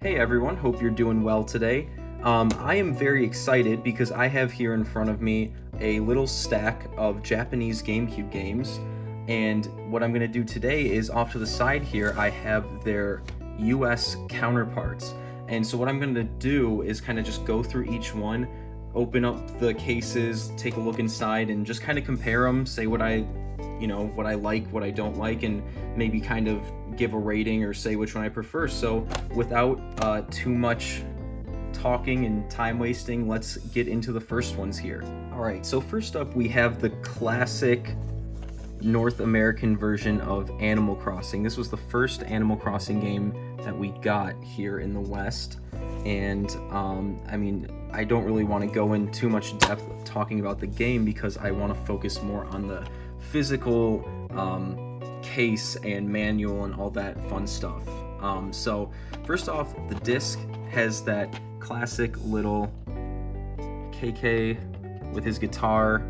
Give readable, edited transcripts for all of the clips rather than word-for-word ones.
Hey everyone, hope you're doing well today. I am very excited because I have here in front of me a little stack of Japanese GameCube games, and what I'm going to do today is off to the side here I have their US counterparts. And so what I'm going to do is kind of just go through each one, open up the cases, take a look inside, and just kind of compare them, say what I like, what I don't like, and maybe kind of give a rating or say which one I prefer. So without too much talking and time wasting, let's get into the first ones here. Alright, so first up we have the classic North American version of Animal Crossing. This was the first Animal Crossing game that we got here in the West, and I don't really want to go in too much depth talking about the game because I want to focus more on the physical case and manual and all that fun stuff. So first off, the disc has that classic little KK with his guitar,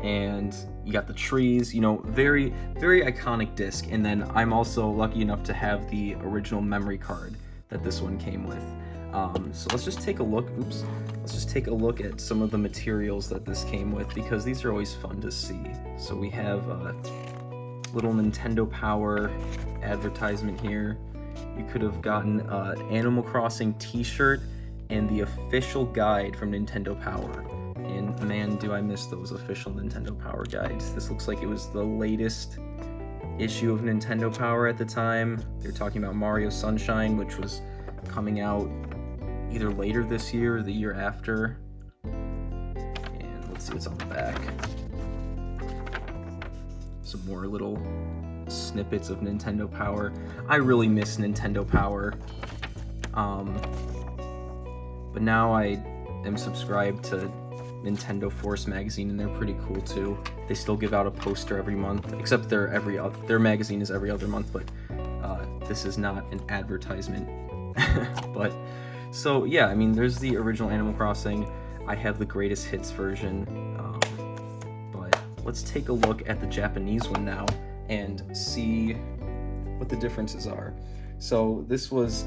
and you got the trees, very, very iconic disc. And then I'm also lucky enough to have the original memory card that this one came with. So let's just take a look. Let's just take a look at some of the materials that this came with, because these are always fun to see. So we have a little Nintendo Power advertisement here. You could have gotten an Animal Crossing t-shirt and the official guide from Nintendo Power. And man, do I miss those official Nintendo Power guides. This looks like it was the latest issue of Nintendo Power at the time. They're talking about Mario Sunshine, which was coming out either later this year or the year after. And let's see what's on the back. Some more little snippets of Nintendo Power. I really miss Nintendo Power. But now I am subscribed to Nintendo Force magazine, and they're pretty cool too. They still give out a poster every month, except their magazine is every other month, but this is not an advertisement. But so yeah, there's the original Animal Crossing. I have the greatest hits version, but let's take a look at the Japanese one now and see what the differences are. So this was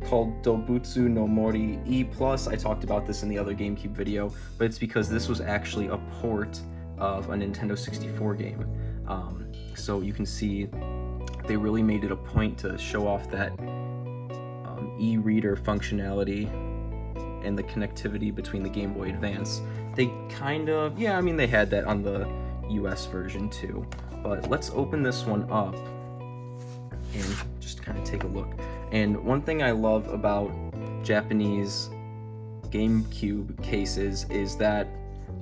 called Dobutsu no Mori E+. I talked about this in the other GameCube video, but it's because this was actually a port of a Nintendo 64 game. So you can see they really made it a point to show off that e-reader functionality and the connectivity between the Game Boy Advance. They kind of, they had that on the US version too. But let's open this one up and just kind of take a look. And one thing I love about Japanese GameCube cases is that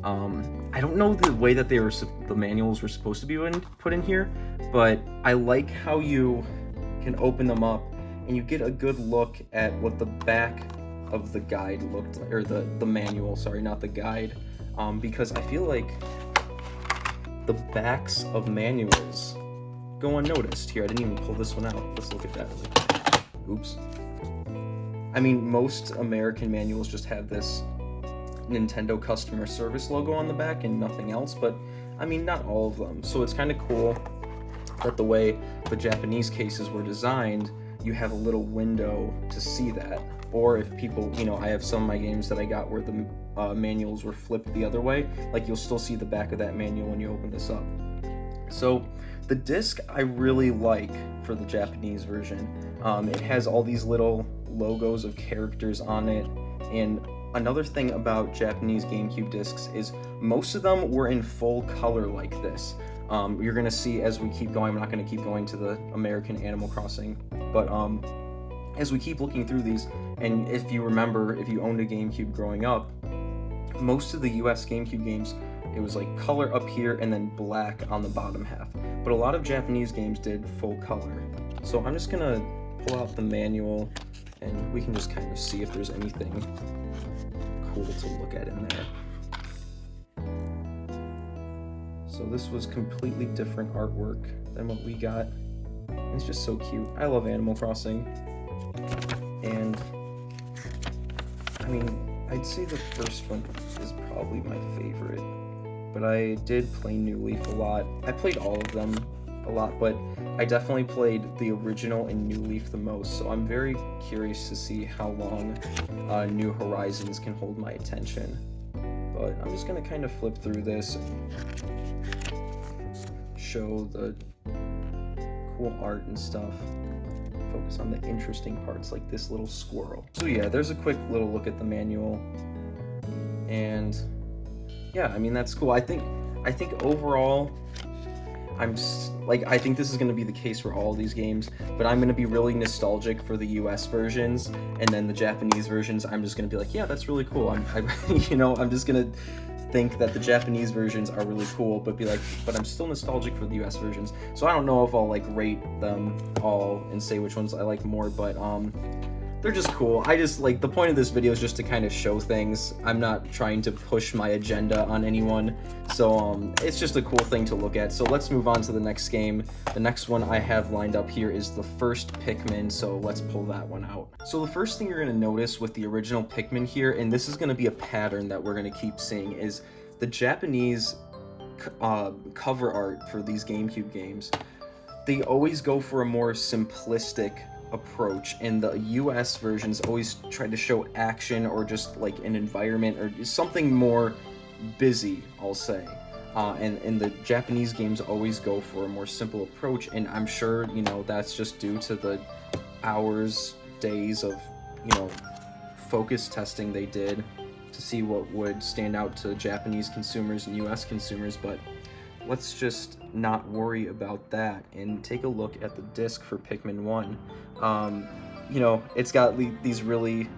I don't know the way that the manuals were supposed to be put in here, but I like how you can open them up and you get a good look at what the back of the guide looked like, or the manual, sorry, not the guide, because I feel like the backs of manuals go unnoticed. Here, I didn't even pull this one out. Let's look at that really quick. Oops. Most American manuals just have this Nintendo customer service logo on the back and nothing else, but not all of them. So it's kind of cool that the way the Japanese cases were designed, you have a little window to see that. Or if people, I have some of my games that I got where the manuals were flipped the other way, like you'll still see the back of that manual when you open this up. So the disc I really like for the Japanese version. It has all these little logos of characters on it, and another thing about Japanese GameCube discs is most of them were in full color like this. You're gonna see as we keep going, I'm not gonna keep going to the American Animal Crossing, but as we keep looking through these, and if you remember, if you owned a GameCube growing up, most of the US GameCube games, it was like color up here and then black on the bottom half. But a lot of Japanese games did full color. So I'm just gonna pull out the manual and we can just kind of see if there's anything cool to look at in there. So this was completely different artwork than what we got. It's just so cute. I love Animal Crossing. And I'd say the first one is probably my favorite, but I did play New Leaf a lot. I played all of them a lot, but I definitely played the original and New Leaf the most, so I'm very curious to see how long New Horizons can hold my attention. But I'm just gonna kind of flip through this, show the cool art and stuff, focus on the interesting parts like this little squirrel. So yeah, there's a quick little look at the manual, and yeah, I mean, that's cool. I think overall, I think this is going to be the case for all these games, but I'm going to be really nostalgic for the US versions, and then the Japanese versions, I'm just going to be like, yeah, that's really cool. I'm just going to think that the Japanese versions are really cool, but I'm still nostalgic for the US versions. So I don't know if I'll like rate them all and say which ones I like more, but they're just cool. The point of this video is just to kind of show things. I'm not trying to push my agenda on anyone, so it's just a cool thing to look at. So let's move on to the next game. The next one I have lined up here is the first Pikmin, so let's pull that one out. So the first thing you're going to notice with the original Pikmin here, and this is going to be a pattern that we're going to keep seeing, is the Japanese cover art for these GameCube games. They always go for a more simplistic approach, and the US versions always try to show action or just like an environment or something more busy, I'll say. And the Japanese games always go for a more simple approach, and I'm sure, that's just due to the hours, days of, focus testing they did to see what would stand out to Japanese consumers and US consumers. But let's just not worry about that and take a look at the disc for Pikmin 1. It's got these really,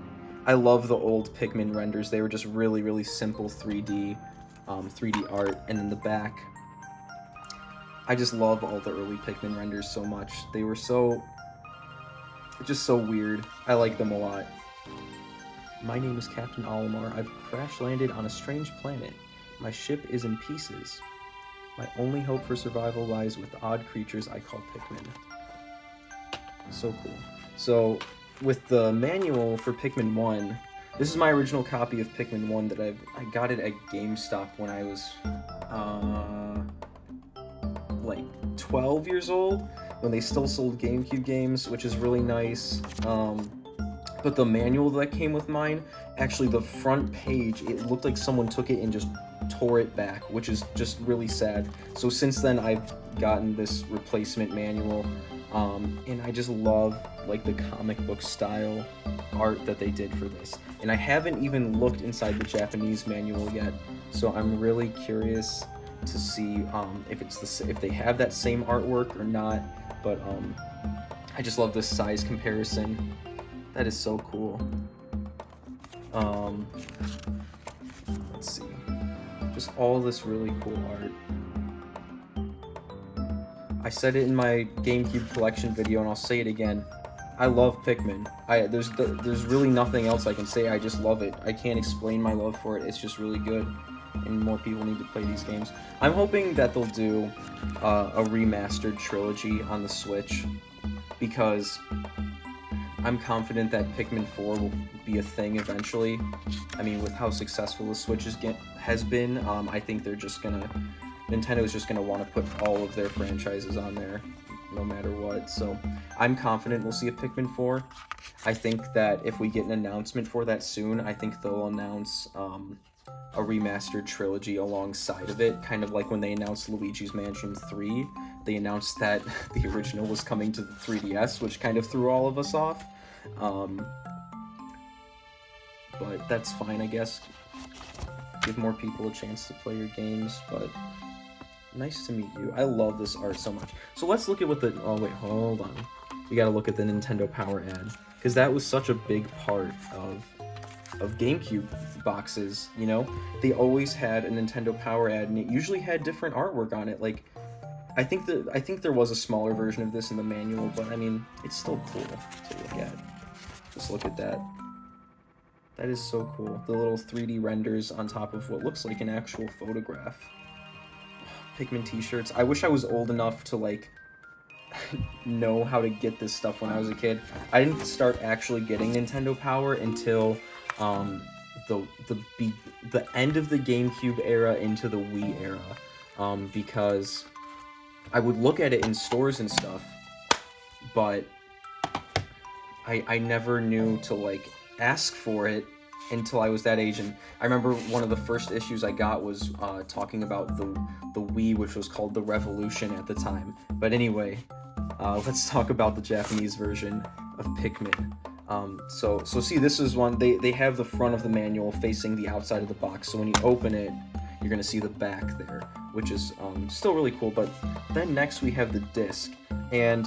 I love the old Pikmin renders. They were just really, really simple 3D art. And in the back, I just love all the early Pikmin renders so much. They were just so weird. I like them a lot. My name is Captain Olimar. I've crash landed on a strange planet. My ship is in pieces. My only hope for survival lies with odd creatures I call Pikmin. So cool. So, with the manual for Pikmin 1, this is my original copy of Pikmin 1 that I got it at GameStop when I was, like 12 years old, when they still sold GameCube games, which is really nice. But the manual that came with mine, actually the front page, it looked like someone took it and just tore it back, which is just really sad. So since then I've gotten this replacement manual, and I just love like the comic book style art that they did for this. And I haven't even looked inside the Japanese manual yet, so I'm really curious to see if they have that same artwork or not. But I just love this size comparison. That is so cool. Let's see. Just all this really cool art. I said it in my GameCube collection video, and I'll say it again. I love Pikmin. There's really nothing else I can say. I just love it. I can't explain my love for it. It's just really good, and more people need to play these games. I'm hoping that they'll do a remastered trilogy on the Switch, because I'm confident that Pikmin 4 will be a thing eventually. I mean, with how successful the Switch has been, I think Nintendo's just gonna want to put all of their franchises on there, no matter what. So I'm confident we'll see a Pikmin 4. I think that if we get an announcement for that soon, I think they'll announce a remastered trilogy alongside of it, kind of like when they announced Luigi's Mansion 3. They announced that the original was coming to the 3DS, which kind of threw all of us off. But that's fine, I guess. Give more people a chance to play your games, but nice to meet you. I love this art so much. So let's look at what oh wait, hold on. We gotta look at the Nintendo Power ad, because that was such a big part of GameCube boxes, They always had a Nintendo Power ad, and it usually had different artwork on it. Like, I think there was a smaller version of this in the manual, but I mean, it's still cool to look at. Just look at that. That is so cool. The little 3D renders on top of what looks like an actual photograph. Pikmin t-shirts. I wish I was old enough to, like, know how to get this stuff when I was a kid. I didn't start actually getting Nintendo Power until the end of the GameCube era into the Wii era, because I would look at it in stores and stuff, but I never knew to like ask for it until I was that age. And I remember one of the first issues I got was talking about the Wii, which was called the Revolution at the time. But anyway, let's talk about the Japanese version of Pikmin. So see, this is one, they have the front of the manual facing the outside of the box, so when you open it, you're gonna see the back there, which is still really cool. But then next we have the disc, and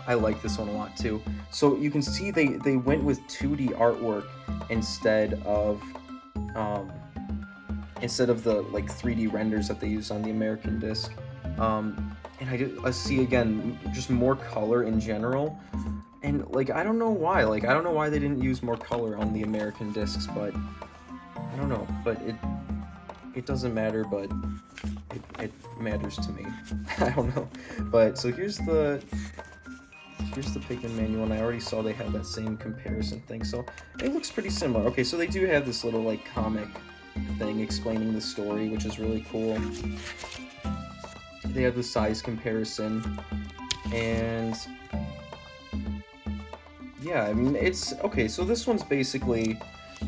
I like this one a lot too. So you can see they went with 2D artwork instead of the like 3D renders that they use on the American disc. And I see again just more color in general. And like I don't know why they didn't use more color on the American discs, but I don't know. But it doesn't matter, but it matters to me. I don't know. But so here's the Pikmin manual, and I already saw they had that same comparison thing, so it looks pretty similar. Okay, so they do have this little like comic thing explaining the story, which is really cool. They have the size comparison, and yeah, I mean, it's okay. So this one's basically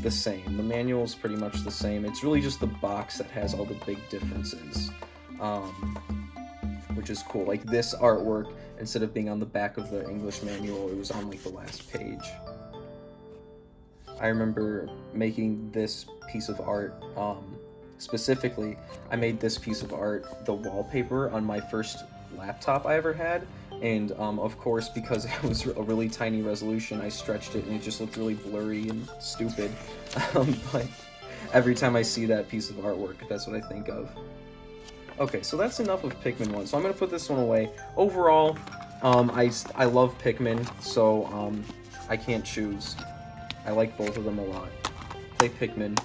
the same. The manual's pretty much the same. It's really just the box that has all the big differences, which is cool. Like this artwork, instead of being on the back of the English manual, it was on like the last page. I remember making this piece of art, specifically, I made this piece of art the wallpaper on my first laptop I ever had, and of course, because it was a really tiny resolution, I stretched it and it just looked really blurry and stupid. But every time I see that piece of artwork, that's what I think of. Okay, so that's enough of Pikmin 1, so I'm going to put this one away. Overall, I love Pikmin, so I can't choose. I like both of them a lot. Play Pikmin.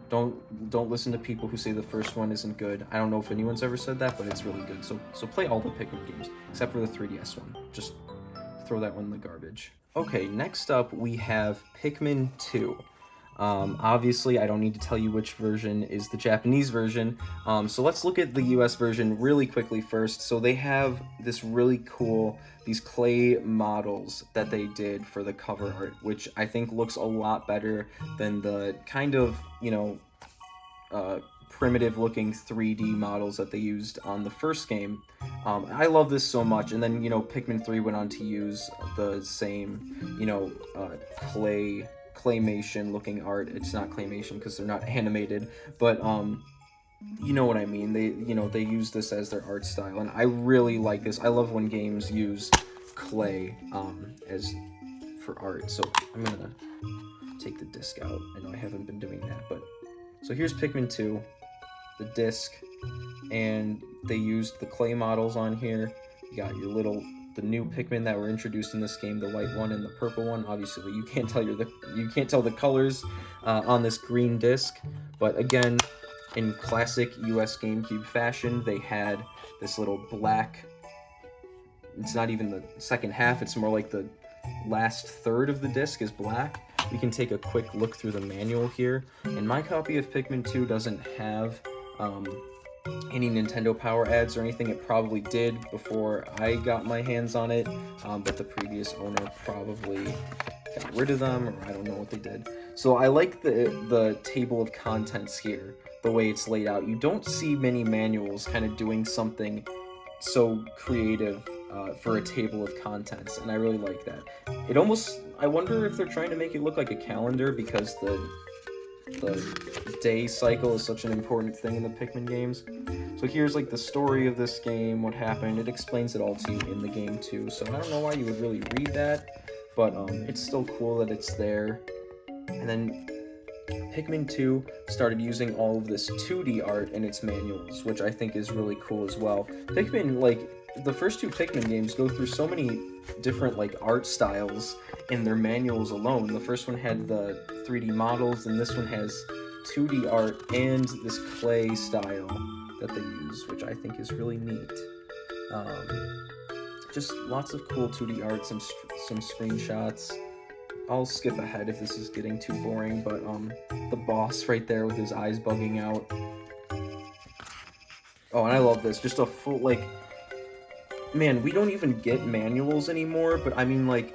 Don't listen to people who say the first one isn't good. I don't know if anyone's ever said that, but it's really good. So play all the Pikmin games, except for the 3DS one. Just throw that one in the garbage. Okay, next up we have Pikmin 2. Obviously, I don't need to tell you which version is the Japanese version, so let's look at the US version really quickly first. So they have this really cool, these clay models that they did for the cover art, which I think looks a lot better than the kind of, primitive looking 3D models that they used on the first game. I love this so much. And then, Pikmin 3 went on to use the same, claymation looking art. It's not claymation because they're not animated, but you know what I mean. They use this as their art style, and I really like this. I love when games use clay as for art. So I'm gonna take the disc out. I know I haven't been doing that, but so here's Pikmin 2, the disc, and they used the clay models on here. You got the new Pikmin that were introduced in this game, the white one and the purple one. Obviously, you can't tell the colors on this green disc, but again, in classic US GameCube fashion, they had this little black. It's not even the second half; it's more like the last third of the disc is black. We can take a quick look through the manual here, and my copy of Pikmin 2 doesn't have any Nintendo Power ads or anything. It probably did before I got my hands on it, but the previous owner probably got rid of them, or I don't know what they did. So I like the table of contents here, the way it's laid out. You don't see many manuals kind of doing something so creative for a table of contents, and I really like that. I wonder if they're trying to make it look like a calendar, because the day cycle is such an important thing in the Pikmin games. So here's like the story of this game, what happened. It explains it all to you in the game too, so I don't know why you would really read that, but it's still cool that it's there. And then Pikmin 2 started using all of this 2D art in its manuals, which I think is really cool as well. Pikmin, like, the first two Pikmin games go through so many different, like, art styles in their manuals alone. The first one had the 3D models, and this one has 2D art and this clay style that they use, which I think is really neat. Just lots of cool 2D art, some screenshots. I'll skip ahead if this is getting too boring, but the boss right there with his eyes bugging out. Oh, and I love this. Just a full, like, man, we don't even get manuals anymore, but I mean, like,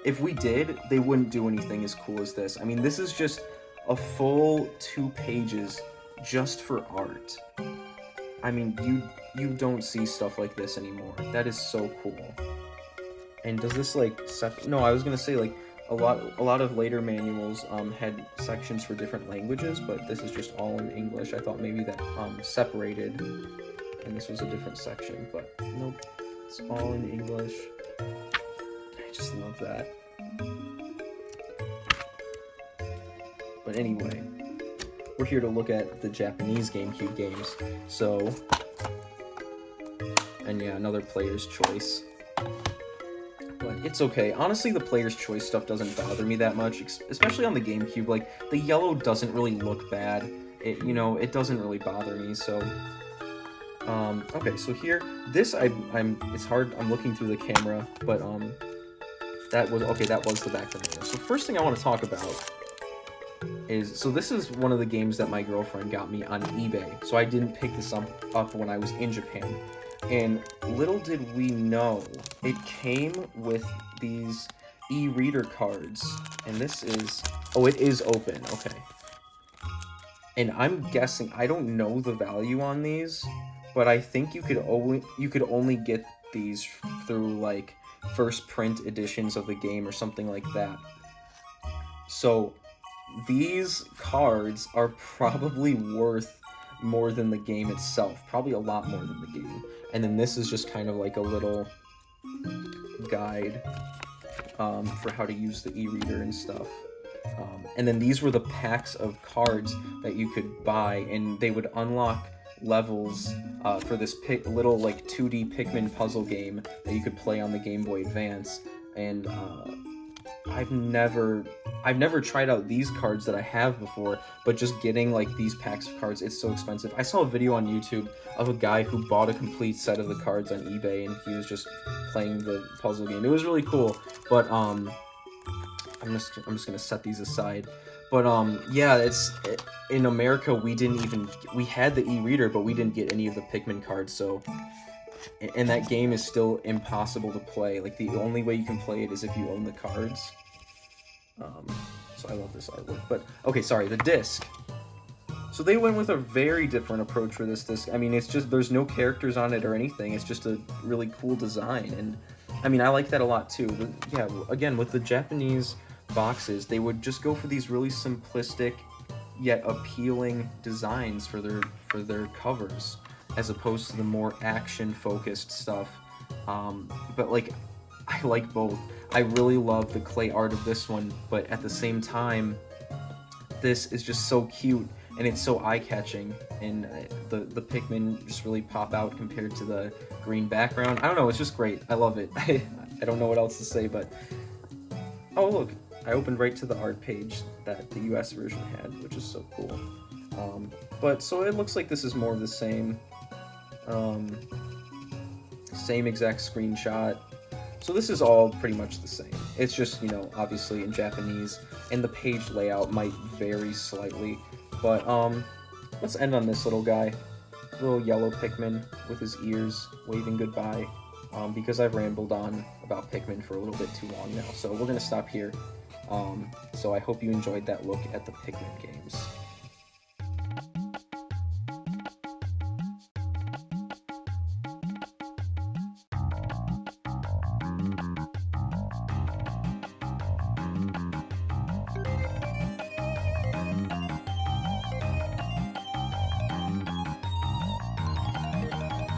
if we did, they wouldn't do anything as cool as this. I mean, this is just a full 2 pages just for art. I mean, you don't see stuff like this anymore. That is so cool. And does this, like, no, I was gonna say, like, a lot of later manuals had sections for different languages, but this is just all in English. I thought maybe that separated and this was a different section, but nope, it's all in English. I just love that. But anyway, we're here to look at the Japanese GameCube games. So, and yeah, another player's choice. But it's okay. Honestly, the player's choice stuff doesn't bother me that much, especially on the GameCube. Like, the yellow doesn't really look bad. It, you know, it doesn't really bother me, so... okay, so here, this, it's hard, I'm looking through the camera, but, that was the background. So first thing I want to talk about is, so this is one of the games that my girlfriend got me on eBay, so I didn't pick this up when I was in Japan, and little did we know, it came with these e-reader cards, and this is, oh, it is open, okay. And I'm guessing, I don't know the value on these, but I think you could only get these through, like, first print editions of the game or something like that. So these cards are probably worth more than the game itself, probably a lot more than the game. And then this is just kind of like a little guide for how to use the e-reader and stuff. And then these were the packs of cards that you could buy, and they would unlock levels for this little, like, 2D Pikmin puzzle game that you could play on the Game Boy Advance. And I've never tried out these cards that I have before, but just getting, like, these packs of cards, it's so expensive. I saw a video on YouTube of a guy who bought a complete set of the cards on eBay, and he was just playing the puzzle game. It was really cool, but I'm just gonna set these aside. But yeah, in America we had the e-reader, but we didn't get any of the Pikmin cards, so, and that game is still impossible to play. Like, the only way you can play it is if you own the cards. So I love this artwork. But okay, sorry, the disc. So they went with a very different approach for this disc. I mean, it's just, there's no characters on it or anything. It's just a really cool design, and I mean, I like that a lot too. But yeah, again, with the Japanese boxes, they would just go for these really simplistic yet appealing designs for their covers, as opposed to the more action focused stuff. But, like, I like both. I really love the clay art of this one, but at the same time, this is just so cute and it's so eye-catching, and the Pikmin just really pop out compared to the green background. I don't know, it's just great. I love it. I don't know what else to say, but oh, look, I opened right to the art page that the US version had, which is so cool. But so it looks like this is more of the same, same exact screenshot. So this is all pretty much the same. It's just, you know, obviously in Japanese, and the page layout might vary slightly. But let's end on this little guy, little yellow Pikmin with his ears waving goodbye. Because I've rambled on about Pikmin for a little bit too long now, so we're gonna stop here. So I hope you enjoyed that look at the Pikmin games.